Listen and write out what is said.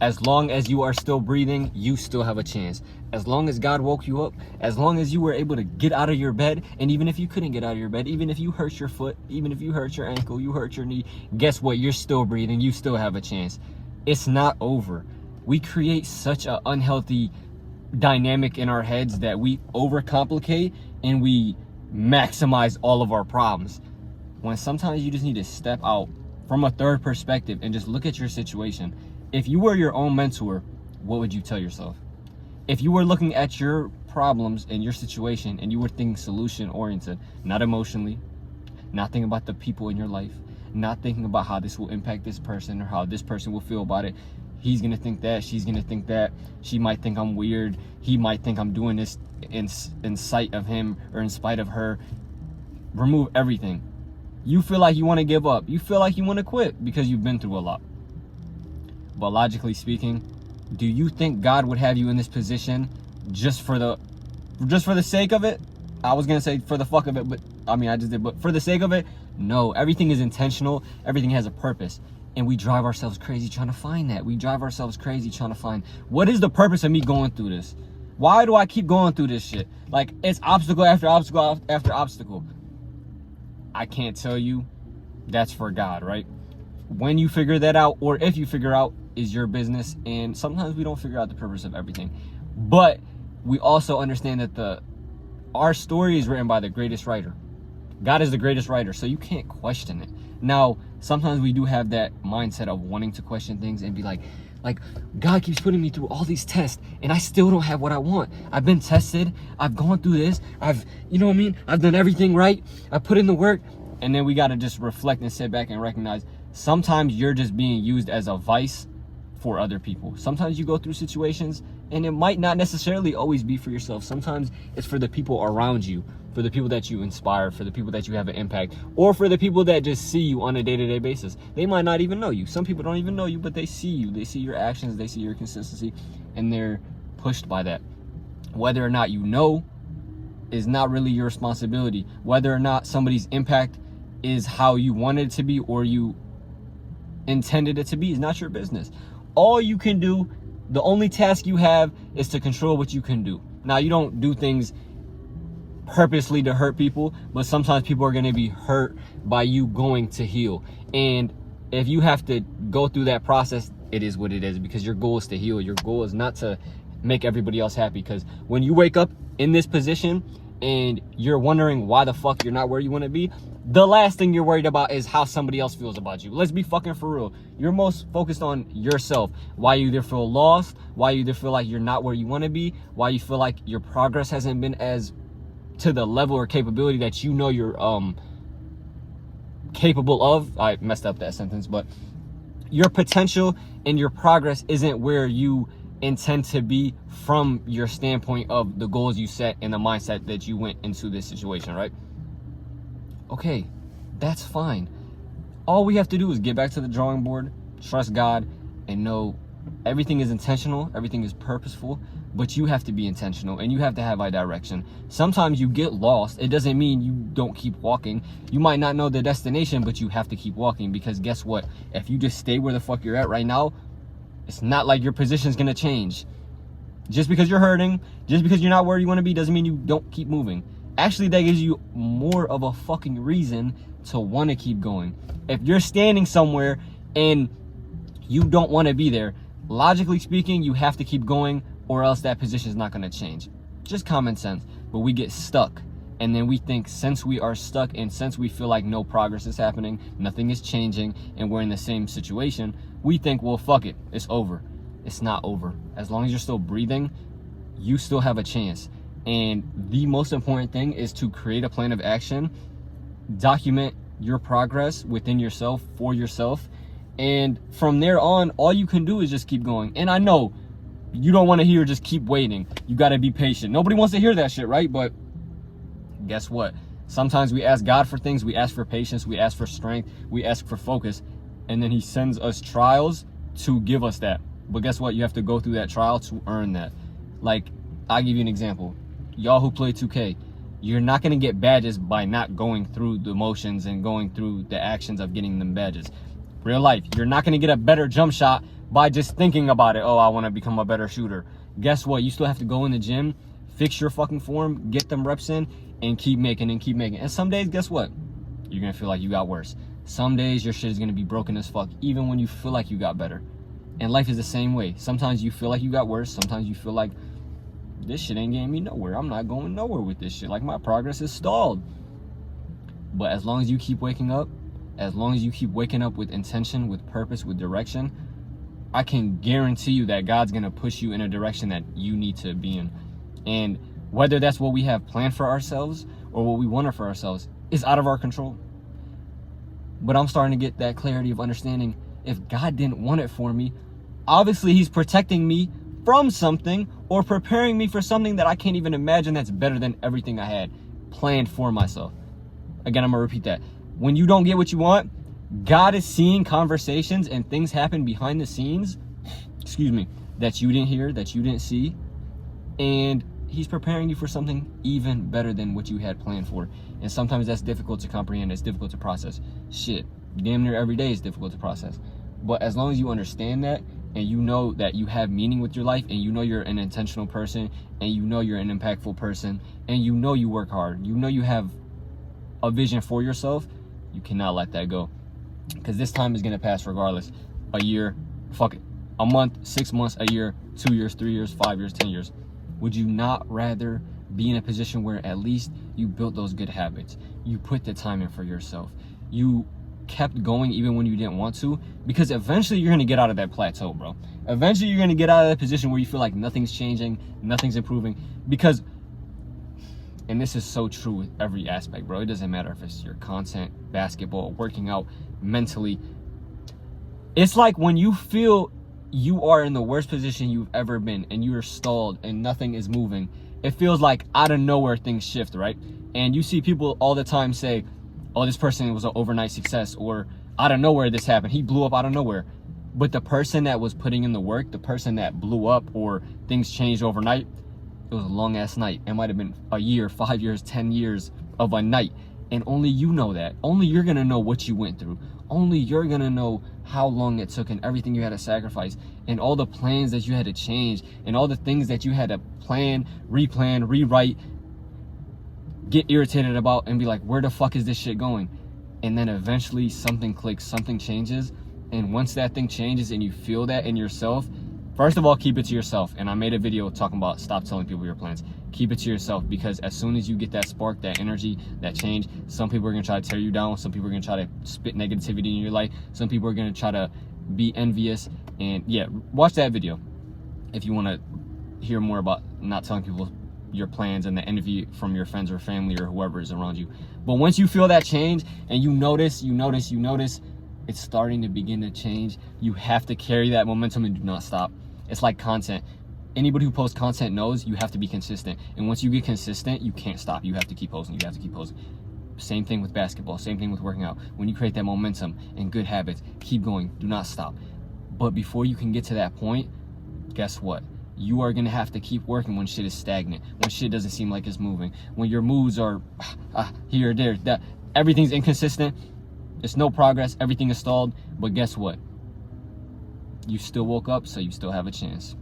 As long as you are still breathing, you still have a chance. As long as God woke you up, as long as you were able to get out of your bed, and even if you couldn't get out of your bed, even if you hurt your foot, even if you hurt your ankle, you hurt your knee, guess what? You're still breathing. You still have a chance. It's not over. We create such an unhealthy dynamic in our heads that we overcomplicate and we maximize all of our problems. When sometimes you just need to step out from a third perspective and just look at your situation. If you were your own mentor, what would you tell yourself? If you were looking at your problems and your situation and you were thinking solution oriented, not emotionally, not thinking about the people in your life, not thinking about how this will impact this person or how this person will feel about it. He's gonna think that, she's gonna think that, she might think I'm weird, he might think I'm doing this in sight of him or in spite of her. Remove everything. You feel like you want to give up, you feel like you want to quit because you've been through a lot. But logically speaking, do you think God would have you in this position just for the sake of it? I was gonna say for the fuck of it, but I mean I just did, but for the sake of it, no. Everything is intentional, everything has a purpose. And we drive ourselves crazy trying to find that. We drive ourselves crazy trying to find, what is the purpose of me going through this? Why do I keep going through this shit? Like, it's obstacle after obstacle after obstacle. I can't tell you. That's for God, right? When you figure that out, or if you figure out, is your business. And sometimes we don't figure out the purpose of everything. But we also understand that our story is written by the greatest writer. God is the greatest writer, so you can't question it. Now, sometimes we do have that mindset of wanting to question things and be like God keeps putting me through all these tests and I still don't have what I want. I've been tested, I've gone through this, you know what I mean? I've done everything right, I put in the work. And then we gotta just reflect and sit back and recognize sometimes you're just being used as a vice for other people. Sometimes you go through situations and it might not necessarily always be for yourself. Sometimes it's for the people around you, for the people that you inspire, for the people that you have an impact, or for the people that just see you on a day-to-day basis. They might not even know you. Some people don't even know you, but they see you. They see your actions, they see your consistency, and they're pushed by that. Whether or not you know is not really your responsibility. Whether or not somebody's impact is how you wanted it to be or you intended it to be is not your business. All you can do, the only task you have is to control what you can do. Now, you don't do things purposely to hurt people, but sometimes people are going to be hurt by you going to heal. And if you have to go through that process, it is what it is, because your goal is to heal. Your goal is not to make everybody else happy. Because when you wake up in this position and you're wondering why the fuck you're not where you want to be, the last thing you're worried about is how somebody else feels about you. Let's be fucking for real. You're most focused on yourself. Why you either feel lost, why you either feel like you're not where you want to be, why you feel like your progress hasn't been as to the level or capability that you know you're capable of. I messed up that sentence, but your potential and your progress isn't where you intend to be from your standpoint of the goals you set and the mindset that you went into this situation, right? Okay, that's fine. All we have to do is get back to the drawing board, trust God, and know everything is intentional, everything is purposeful, but you have to be intentional and you have to have a direction. Sometimes you get lost. It doesn't mean you don't keep walking. You might not know the destination, but you have to keep walking, because guess what? If you just stay where the fuck you're at right now, it's not like your position's gonna change. Just because you're hurting, just because you're not where you want to be, doesn't mean you don't keep moving. Actually, that gives you more of a fucking reason to want to keep going. If you're standing somewhere and you don't want to be there, logically speaking, you have to keep going, or else that position is not going to change. Just common sense. But we get stuck, and then we think, since we are stuck and since we feel like no progress is happening, nothing is changing, and we're in the same situation, we think, well, fuck it, it's over. It's not over. As long as you're still breathing, you still have a chance. And the most important thing is to create a plan of action, document your progress within yourself, for yourself, and from there on, all you can do is just keep going. And I know you don't want to hear just keep waiting. You got to be patient. Nobody wants to hear that shit, right? But guess what? Sometimes we ask God for things. We ask for patience. We ask for strength. We ask for focus. And then he sends us trials to give us that. But guess what? You have to go through that trial to earn that. Like, I'll give you an example. Y'all who play 2K, you're not going to get badges by not going through the motions and going through the actions of getting them badges. Real life, you're not going to get a better jump shot by just thinking about it. Oh, I want to become a better shooter. Guess what? You still have to go in the gym, fix your fucking form, get them reps in, and keep making and keep making. And some days, guess what? You're going to feel like you got worse. Some days your shit is going to be broken as fuck, even when you feel like you got better. And life is the same way. Sometimes you feel like you got worse. Sometimes you feel like this shit ain't getting me nowhere. I'm not going nowhere with this shit. Like, my progress is stalled. But as long as you keep waking up, as long as you keep waking up with intention, with purpose, with direction, I can guarantee you that God's going to push you in a direction that you need to be in. And whether that's what we have planned for ourselves or what we wanted for ourselves is out of our control. But I'm starting to get that clarity of understanding, if God didn't want it for me, obviously he's protecting me from something or preparing me for something that I can't even imagine that's better than everything I had planned for myself. Again, I'm going to repeat that. When you don't get what you want, God is seeing conversations and things happen behind the scenes, that you didn't hear, that you didn't see, and he's preparing you for something even better than what you had planned for. And sometimes that's difficult to comprehend. It's difficult to process. Shit, damn near every day is difficult to process. But as long as you understand that, and you know that you have meaning with your life, and you know you're an intentional person, and you know you're an impactful person, and you know you work hard, you know you have a vision for yourself, you cannot let that go. Because this time is going to pass regardless. A year, fuck it. A month, 6 months, a year, 2 years, 3 years, 5 years, 10 years. Would you not rather be in a position where at least you built those good habits? You put the time in for yourself. You kept going even when you didn't want to, because eventually you're going to get out of that plateau, bro. Eventually you're going to get out of that position where you feel like nothing's changing, nothing's improving, because, and this is so true with every aspect, bro. It doesn't matter if it's your content, basketball, working out, mentally. It's like when you feel you are in the worst position you've ever been and you're stalled and nothing is moving, it feels like out of nowhere things shift, right? And you see people all the time say, oh, this person was an overnight success, or out of nowhere this happened. He blew up out of nowhere. But the person that was putting in the work, the person that blew up or things changed overnight, it was a long ass night. It might have been a year, 5 years, 10 years of a night. And only you know that. Only you're going to know what you went through. Only you're going to know how long it took and everything you had to sacrifice and all the plans that you had to change and all the things that you had to plan, replan, rewrite, get irritated about and be like, where the fuck is this shit going? And then eventually something clicks, something changes. And once that thing changes and you feel that in yourself, first of all, keep it to yourself. And I made a video talking about stop telling people your plans. Keep it to yourself, because as soon as you get that spark, that energy, that change, some people are going to try to tear you down. Some people are going to try to spit negativity in your life. Some people are going to try to be envious. And yeah, watch that video if you want to hear more about not telling people your plans and the envy from your friends or family or whoever is around you. But once you feel that change and you notice it's starting to begin to change, you have to carry that momentum and do not stop. It's like content. Anybody who posts content knows you have to be consistent. And once you get consistent, you can't stop. You have to keep posting. You have to keep posting. Same thing with basketball. Same thing with working out. When you create that momentum and good habits, keep going. Do not stop. But before you can get to that point, guess what? You are going to have to keep working when shit is stagnant, when shit doesn't seem like it's moving, when your moods are here, there, that. Everything's inconsistent. It's no progress. Everything is stalled. But guess what? You still woke up, so you still have a chance.